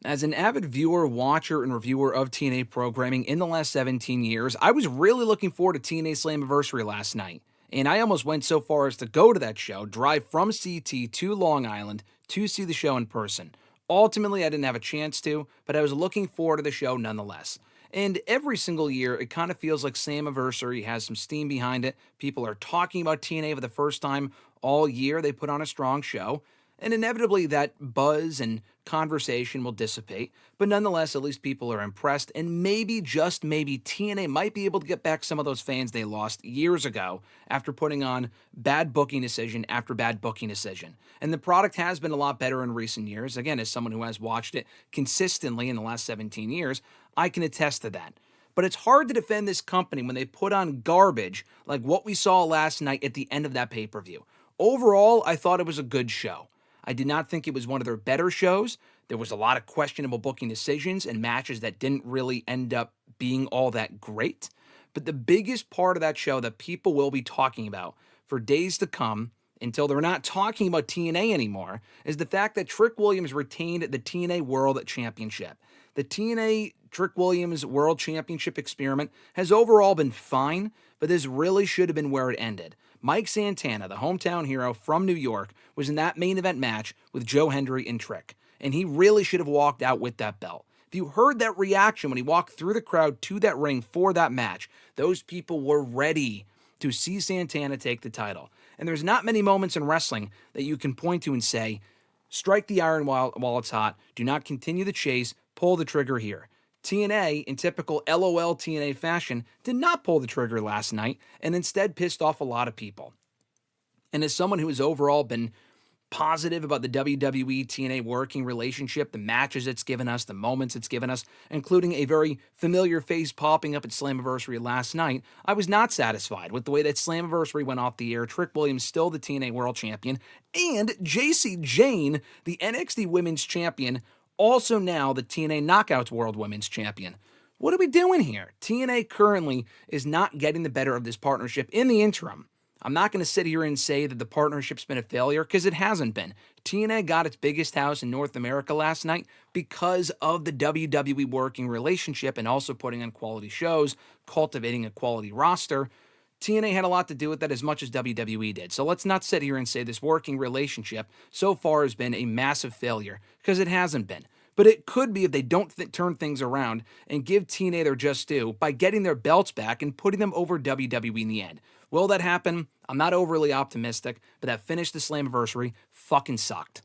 As an avid viewer, watcher, and reviewer of TNA programming in the last 17 years, I was really looking forward to TNA Slammiversary last night. And I almost went so far as to go to that show, drive from CT to Long Island to see the show in person. Ultimately, I didn't have a chance to, but I was looking forward to the show nonetheless. And every single year, it kind of feels like Slammiversary has some steam behind it. People are talking about TNA for the first time all year. They put on a strong show. And inevitably, that buzz and conversation will dissipate, but nonetheless, at least people are impressed, and maybe, just maybe, TNA might be able to get back some of those fans they lost years ago after putting on bad booking decision after bad booking decision. And the product has been a lot better in recent years. Again, as someone who has watched it consistently in the last 17 years, I can attest to that. But it's hard to defend this company when they put on garbage like what we saw last night at the end of that pay per view. Overall, I thought it was a good show. I did not think it was one of their better shows. There was a lot of questionable booking decisions and matches that didn't really end up being all that great. But the biggest part of that show that people will be talking about for days to come, until they're not talking about TNA anymore, is the fact that Trick Williams retained the TNA World Championship. The TNA Trick Williams World Championship experiment has overall been fine, but this really should have been where it ended. Mike Santana, the hometown hero from New York, was in that main event match with Joe Hendry and Trick, and he really should have walked out with that belt. If you heard that reaction when he walked through the crowd to that ring for that match, those people were ready to see Santana take the title. And there's not many moments in wrestling that you can point to and say, strike the iron while it's hot, do not continue the chase, pull the trigger here. TNA, in typical LOL TNA fashion, did not pull the trigger last night and instead pissed off a lot of people. And as someone who has overall been positive about the WWE TNA working relationship, the matches it's given us, the moments it's given us, including a very familiar face popping up at Slammiversary last night, I was not satisfied with the way that Slammiversary went off the air. Trick Williams still the TNA World Champion, and JC Jane, the NXT Women's Champion, also now the TNA Knockouts World Women's Champion. What are we doing here? TNA currently is not getting the better of this partnership in the interim. I'm not going to sit here and say that the partnership's been a failure, because it hasn't been. TNA got its biggest house in North America last night because of the WWE working relationship and also putting on quality shows, cultivating a quality roster. TNA had a lot to do with that as much as WWE did. So let's not sit here and say this working relationship so far has been a massive failure, because it hasn't been. But it could be if they don't turn things around and give TNA their just due by getting their belts back and putting them over WWE in the end. Will that happen? I'm not overly optimistic, but that finish the Slammiversary fucking sucked.